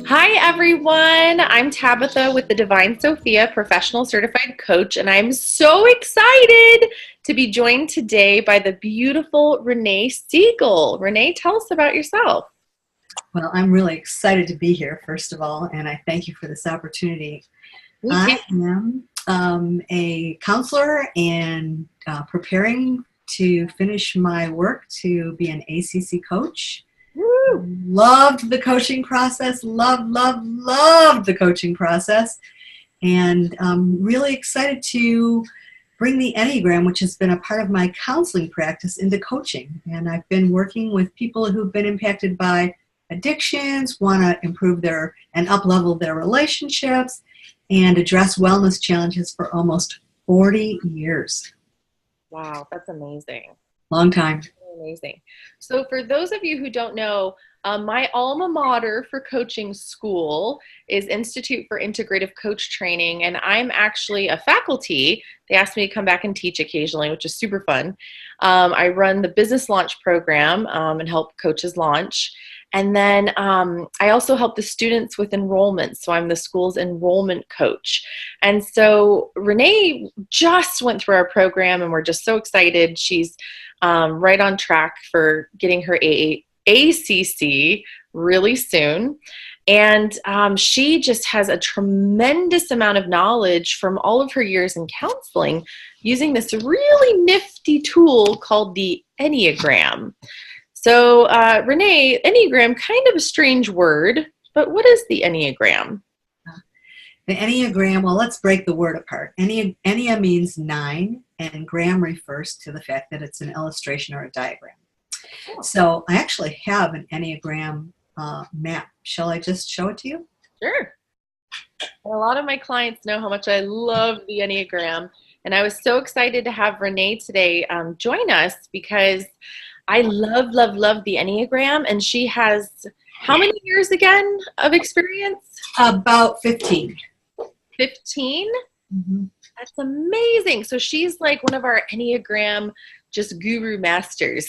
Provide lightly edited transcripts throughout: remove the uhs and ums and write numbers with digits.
Hi, everyone. I'm Tabitha with the Divine Sophia Professional Certified Coach, and I'm so excited to be joined today by the beautiful Reneesiegel. Renee, tell us about yourself. Well, I'm really excited to be here, first of all, and I thank you for this opportunity. Me too. I am a counselor and preparing to finish my work to be an ACC coach. Woo! Loved the coaching process, loved the coaching process, and really excited to bring the Enneagram, which has been a part of my counseling practice, into coaching. And I've been working with people who've been impacted by addictions, want to improve and up-level their relationships, and address wellness challenges for almost 40 years. Wow, that's amazing. Long time. Amazing. So for those of you who don't know, my alma mater for coaching school is Institute for Integrative Coach Training, and I'm actually a faculty. They asked me to come back and teach occasionally, which is super fun. I run the business launch program and help coaches launch. And then I also help the students with enrollment. So I'm the school's enrollment coach. And so Renee just went through our program, and we're just so excited. She's right on track for getting her ACC really soon. And she just has a tremendous amount of knowledge from all of her years in counseling using this really nifty tool called the Enneagram. So, Renee, Enneagram, kind of a strange word, but what is the Enneagram? The Enneagram, well, let's break the word apart. Ennea means 9, and gram refers to the fact that it's an illustration or a diagram. Oh. So I actually have an Enneagram map. Shall I just show it to you? Sure. And a lot of my clients know how much I love the Enneagram, and I was so excited to have Renee today join us because I love the Enneagram, and she has how many years again of experience? About 15. 15? Mm-hmm. That's amazing. So she's like one of our Enneagram just guru masters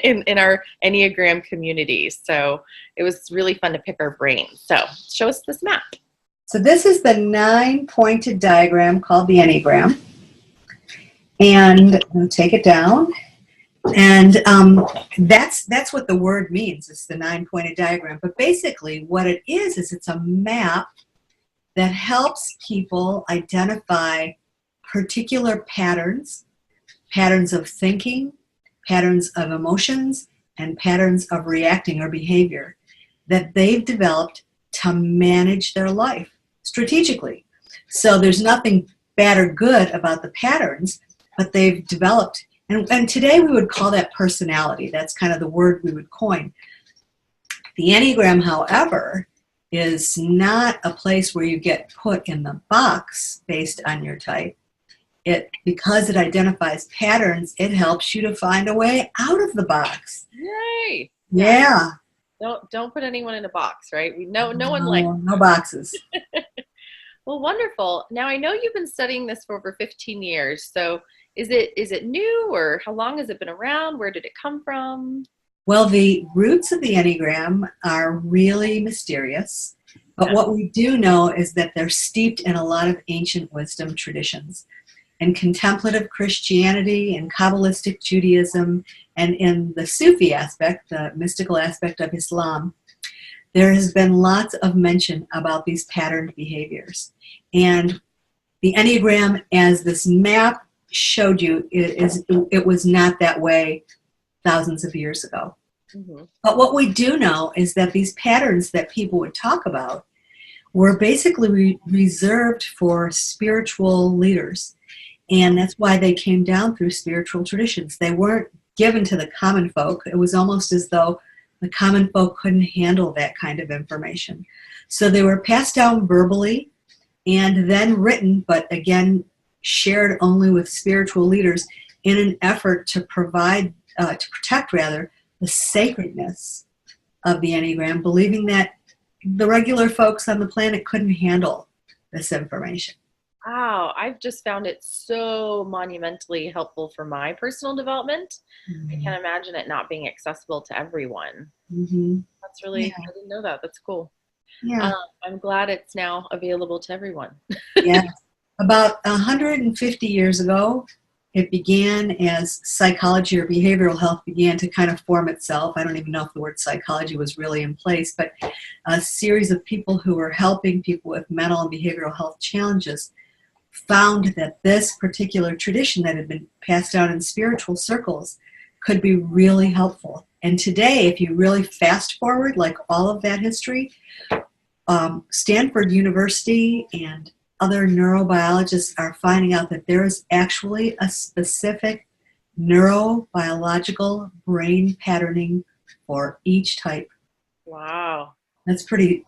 in our Enneagram community. So it was really fun to pick our brain. So show us this map. So this is the 9-pointed diagram called the Enneagram. And I'll take it down. And that's what the word means. It's the 9-pointed diagram. But basically what it is it's a map that helps people identify particular patterns of thinking, patterns of emotions, and patterns of reacting or behavior that they've developed to manage their life strategically. So there's nothing bad or good about the patterns, but they've developed. And today we would call that personality. That's kind of the word we would coin. The Enneagram, however, is not a place where you get put in the box based on your type. Because it identifies patterns, it helps you to find a way out of the box. Yay! Yeah. Don't put anyone in a box, right? No one likes no boxes. Well, wonderful. Now I know you've been studying this for over 15 years. So is it new, or how long has it been around? Where did it come from? Well, the roots of the Enneagram are really mysterious. But what we do know is that they're steeped in a lot of ancient wisdom traditions. In contemplative Christianity, in Kabbalistic Judaism, and in the Sufi aspect, the mystical aspect of Islam, there has been lots of mention about these patterned behaviors. And the Enneagram, as this map showed you, it was not that way thousands of years ago. Mm-hmm. But what we do know is that these patterns that people would talk about were basically reserved for spiritual leaders. And that's why they came down through spiritual traditions. They weren't given to the common folk. It was almost as though the common folk couldn't handle that kind of information. So they were passed down verbally and then written, but again, shared only with spiritual leaders in an effort to protect the sacredness of the Enneagram, believing that the regular folks on the planet couldn't handle this information. Wow, I've just found it so monumentally helpful for my personal development. Mm-hmm. I can't imagine it not being accessible to everyone. Mm-hmm. That's really, I didn't know that. That's cool. Yeah. I'm glad it's now available to everyone. Yeah. About 150 years ago, it began as psychology or behavioral health began to kind of form itself. I don't even know if the word psychology was really in place, but a series of people who were helping people with mental and behavioral health challenges found that this particular tradition that had been passed down in spiritual circles could be really helpful. And today, if you really fast forward like all of that history, Stanford University and other neurobiologists are finding out that there is actually a specific neurobiological brain patterning for each type. Wow. That's pretty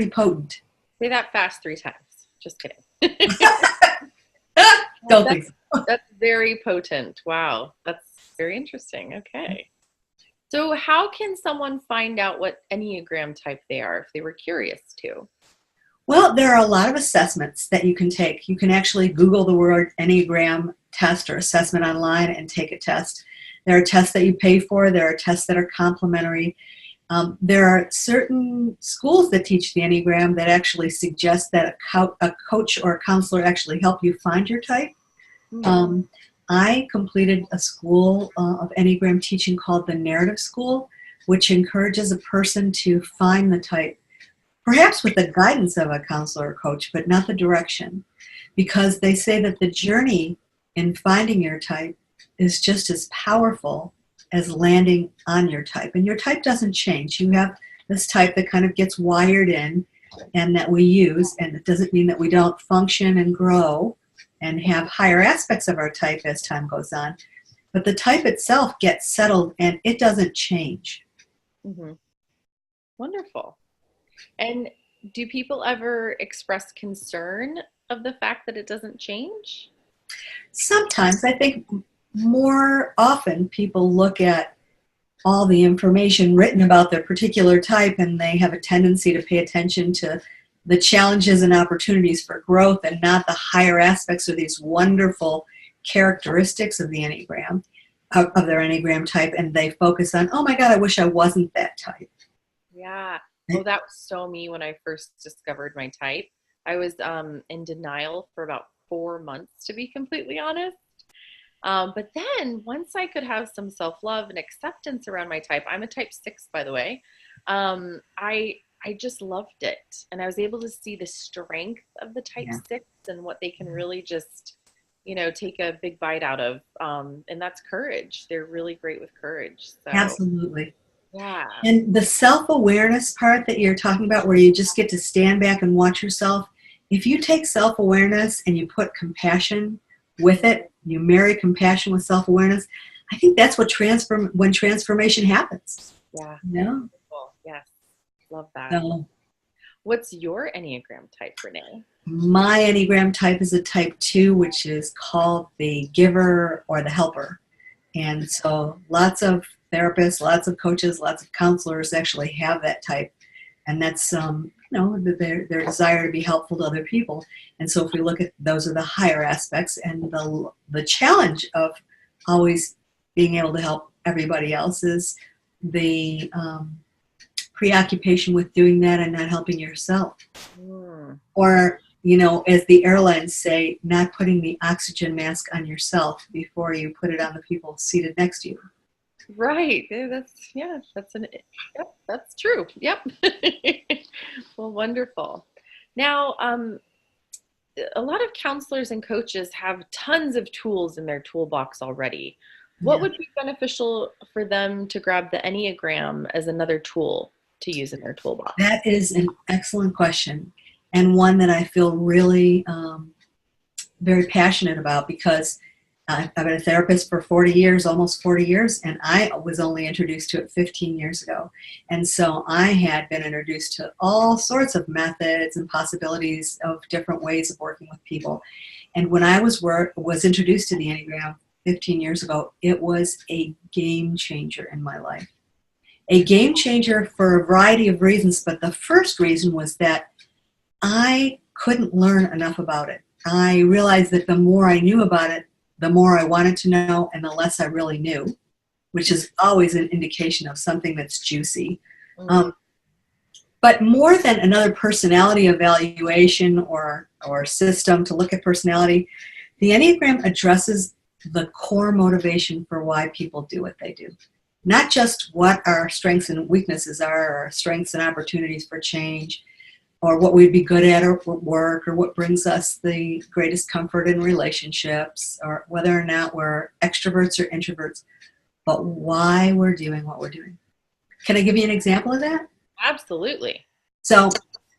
potent. Say that fast 3 times. Just kidding. Don't think so. That's very potent. Wow. That's very interesting. Okay. So how can someone find out what Enneagram type they are if they were curious to? Well, there are a lot of assessments that you can take. You can actually Google the word Enneagram test or assessment online and take a test. There are tests that you pay for. There are tests that are complimentary. There are certain schools that teach the Enneagram that actually suggest that a coach or a counselor actually help you find your type. Mm-hmm. I completed a school of Enneagram teaching called the Narrative School, which encourages a person to find the type, perhaps with the guidance of a counselor or coach, but not the direction, because they say that the journey in finding your type is just as powerful as landing on your type. And your type doesn't change. You have this type that kind of gets wired in and that we use, and it doesn't mean that we don't function and grow and have higher aspects of our type as time goes on. But the type itself gets settled and it doesn't change. Mm-hmm. Wonderful. And do people ever express concern of the fact that it doesn't change? Sometimes. I think more often people look at all the information written about their particular type and they have a tendency to pay attention to the challenges and opportunities for growth and not the higher aspects or these wonderful characteristics of the Enneagram, of their Enneagram type, and they focus on, oh my God, I wish I wasn't that type. Yeah. Oh, that was so me when I first discovered my type. I was in denial for about 4 months, to be completely honest. But then once I could have some self-love and acceptance around my type, I'm a type 6, by the way, I just loved it. And I was able to see the strength of the type 6 and what they can really just, take a big bite out of. And that's courage. They're really great with courage. So. Absolutely. Yeah. And the self-awareness part that you're talking about, where you just get to stand back and watch yourself, if you take self-awareness and you put compassion with it, you marry compassion with self-awareness, I think that's what when transformation happens. Yeah. No? Cool. Yes. Love that. So, what's your Enneagram type, Renee? My Enneagram type is a type 2, which is called the giver or the helper. And so lots of therapists, lots of coaches, lots of counselors actually have that type. And that's, their desire to be helpful to other people. And so if we look at those are the higher aspects, and the challenge of always being able to help everybody else is the preoccupation with doing that and not helping yourself. Or, as the airlines say, not putting the oxygen mask on yourself before you put it on the people seated next to you. Right. That's true. Yep. Well, wonderful. Now, a lot of counselors and coaches have tons of tools in their toolbox already. What would be beneficial for them to grab the Enneagram as another tool to use in their toolbox? That is an excellent question, and one that I feel really very passionate about, because I've been a therapist for 40 years, almost 40 years, and I was only introduced to it 15 years ago. And so I had been introduced to all sorts of methods and possibilities of different ways of working with people. And when I was introduced to the Enneagram 15 years ago, it was a game changer in my life. A game changer for a variety of reasons, but the first reason was that I couldn't learn enough about it. I realized that the more I knew about it, the more I wanted to know and the less I really knew, which is always an indication of something that's juicy. But more than another personality evaluation or system to look at personality, the Enneagram addresses the core motivation for why people do what they do. Not just what our strengths and weaknesses are, or our strengths and opportunities for change, or what we'd be good at work, or what brings us the greatest comfort in relationships, or whether or not we're extroverts or introverts, but why we're doing what we're doing. Can I give you an example of that? Absolutely. So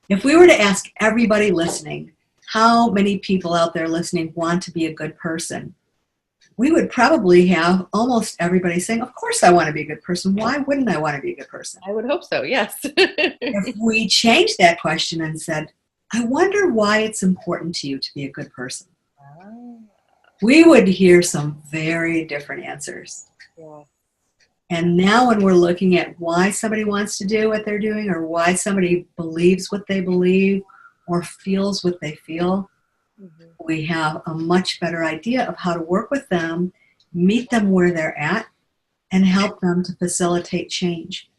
if we were to ask everybody listening, how many people out there listening want to be a good person, we would probably have almost everybody saying, of course I want to be a good person. Why wouldn't I want to be a good person? I would hope so, yes. If we changed that question and said, I wonder why it's important to you to be a good person, we would hear some very different answers. Yeah. And now when we're looking at why somebody wants to do what they're doing, or why somebody believes what they believe or feels what they feel, we have a much better idea of how to work with them, meet them where they're at, and help them to facilitate change.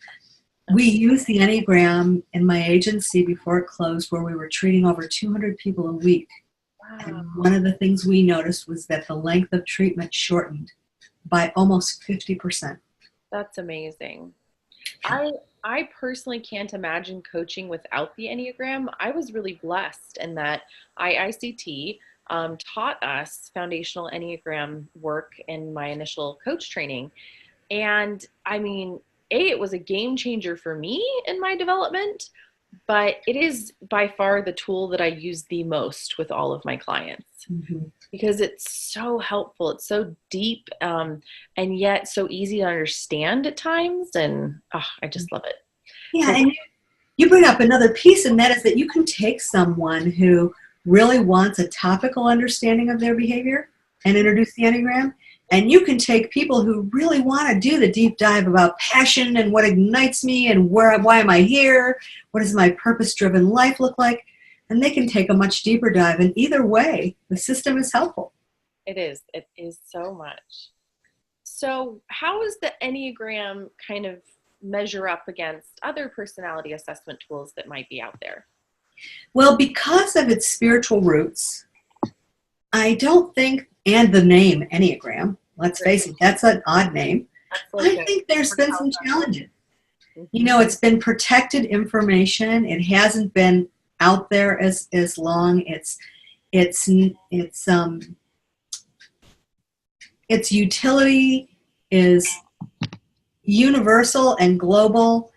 We used the Enneagram in my agency before it closed, where we were treating over 200 people a week. Wow. And one of the things we noticed was that the length of treatment shortened by almost 50%. That's amazing. I personally can't imagine coaching without the Enneagram. I was really blessed in that ICT taught us foundational Enneagram work in my initial coach training. And I mean, it was a game changer for me in my development, but it is by far the tool that I use the most with all of my clients. Because it's so helpful. It's so deep, and yet so easy to understand at times. And I just love it. Yeah, and you bring up another piece, and that is that you can take someone who really wants a topical understanding of their behavior and introduce the Enneagram. And you can take people who really want to do the deep dive about passion and what ignites me and why am I here? What does my purpose-driven life look like? And they can take a much deeper dive. And either way, the system is helpful. It is. It is so much. So how does the Enneagram kind of measure up against other personality assessment tools that might be out there? Well, because of its spiritual roots, I don't think, and the name Enneagram, let's face it, that's an odd name. I think there's been some challenges. You know, it's been protected information. It hasn't been out there as long. Its utility is universal and global,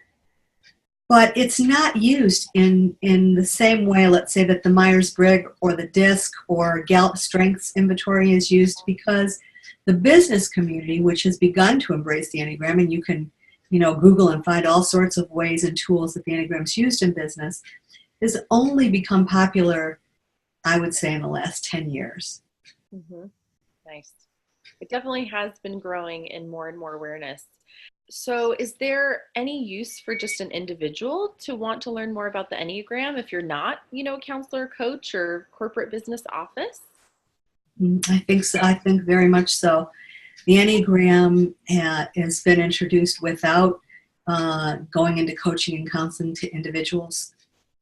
but it's not used in the same way, let's say, that the Myers-Briggs or the DISC or Gallup Strengths Inventory is used, because the business community, which has begun to embrace the Enneagram, and you can, Google and find all sorts of ways and tools that the Enneagram is used in business, has only become popular, I would say, in the last 10 years. Nice. It definitely has been growing in more and more awareness. So is there any use for just an individual to want to learn more about the Enneagram if you're not, a counselor, coach, or corporate business office? I think so. I think very much so. The Enneagram has been introduced without going into coaching and counseling to individuals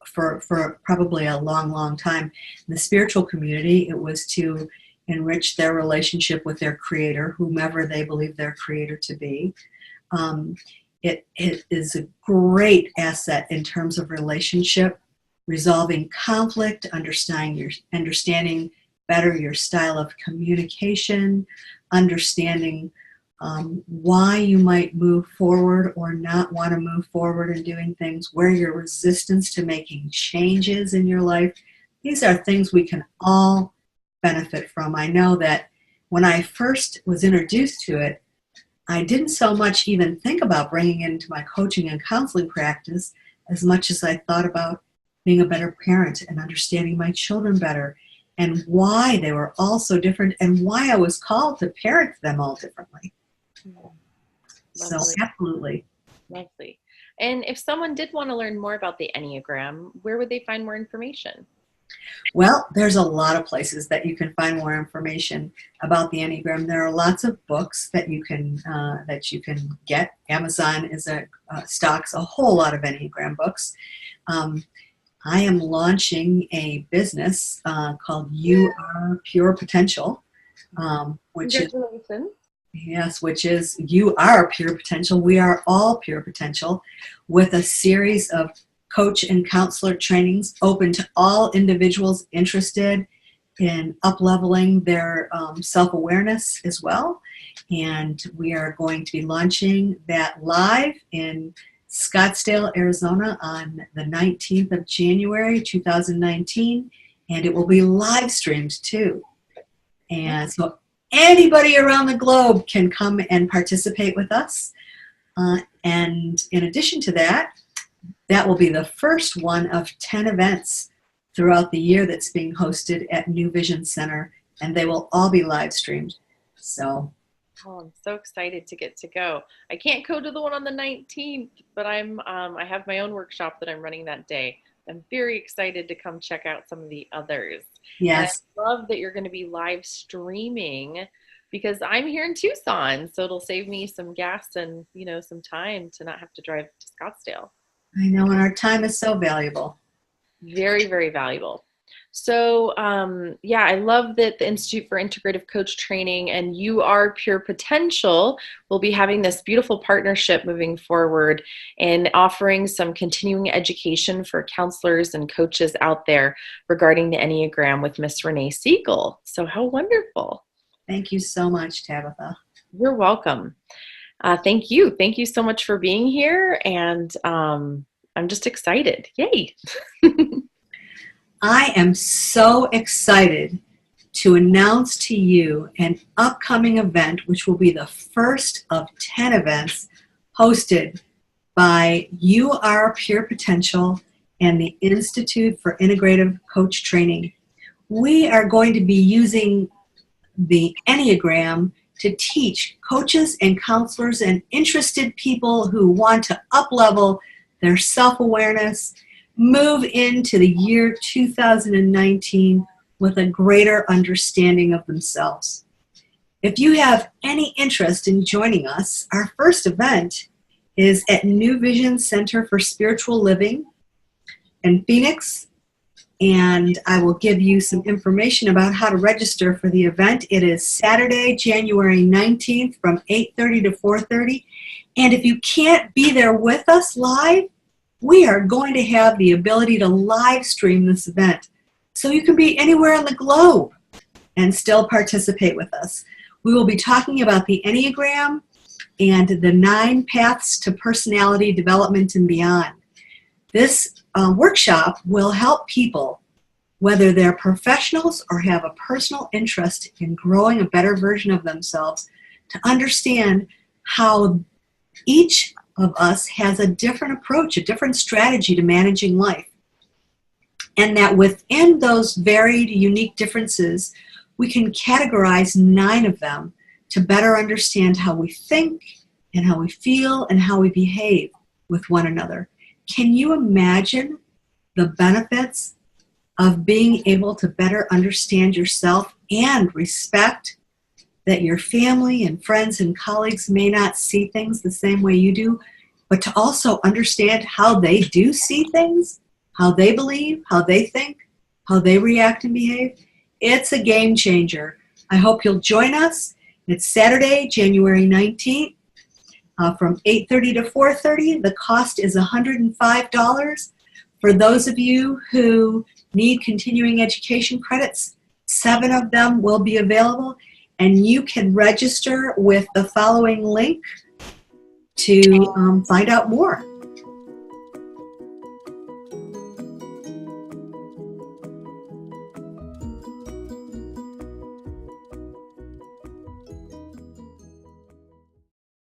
for probably a long, long time. In the spiritual community, it was to enrich their relationship with their creator, whomever they believe their creator to be. It is a great asset in terms of relationship, resolving conflict, understanding better your style of communication, understanding why you might move forward or not want to move forward in doing things, where your resistance to making changes in your life. These are things we can all benefit from. I know that when I first was introduced to it, I didn't so much even think about bringing it into my coaching and counseling practice as much as I thought about being a better parent and understanding my children better and why they were all so different and why I was called to parent them all differently. So absolutely. Lovely. And if someone did want to learn more about the Enneagram, where would they find more information? Well, there's a lot of places that you can find more information about the Enneagram. There are lots of books that you can get. Amazon stocks a whole lot of Enneagram books. I am launching a business called You Are Pure Potential, which is Congratulations. yes, which is you are pure potential. We are all pure potential, with a series of coach and counselor trainings open to all individuals interested in up-leveling their self-awareness as well. And we are going to be launching that live in Scottsdale, Arizona on the 19th of January, 2019. And it will be live streamed too. And so anybody around the globe can come and participate with us. And in addition to that, that will be the first one of 10 events throughout the year that's being hosted at New Vision Center, and they will all be live streamed. So, I'm so excited to get to go. I can't go to the one on the 19th, but I have my own workshop that I'm running that day. I'm very excited to come check out some of the others. yes. And I love that you're going to be live streaming, because I'm here in Tucson, so it'll save me some gas and, some time to not have to drive to Scottsdale. I know, and our time is so valuable. Very, very valuable. So, I love that the Institute for Integrative Coach Training and You Are Pure Potential will be having this beautiful partnership moving forward and offering some continuing education for counselors and coaches out there regarding the Enneagram with Miss Reneesiegel. So how wonderful. Thank you so much, Tabitha. You're welcome. Thank you. Thank you so much for being here. And I'm just excited. Yay. I am so excited to announce to you an upcoming event, which will be the first of 10 events hosted by You Are Pure Potential and the Institute for Integrative Coach Training. We are going to be using the Enneagram to teach coaches and counselors and interested people who want to up-level their self-awareness, move into the year 2019 with a greater understanding of themselves. If you have any interest in joining us, our first event is at New Vision Center for Spiritual Living in Phoenix, and I will give you some information about how to register for the event. It is Saturday, January 19th from 8:30 to 4:30, and if you can't be there with us live, we are going to have the ability to live stream this event, so you can be anywhere on the globe and still participate with us. We will be talking about the Enneagram and the 9 paths to personality development and beyond. This workshop will help people, whether they're professionals or have a personal interest in growing a better version of themselves, to understand how each of us has a different approach, a different strategy to managing life. And that within those varied, unique differences, we can categorize 9 of them to better understand how we think and how we feel and how we behave with one another. Can you imagine the benefits of being able to better understand yourself and respect that your family and friends and colleagues may not see things the same way you do, but to also understand how they do see things, how they believe, how they think, how they react and behave? It's a game changer. I hope you'll join us. It's Saturday, January 19th from 8:30 to 4:30. The cost is $105. For those of you who need continuing education credits, 7 of them will be available, and you can register with the following link to find out more.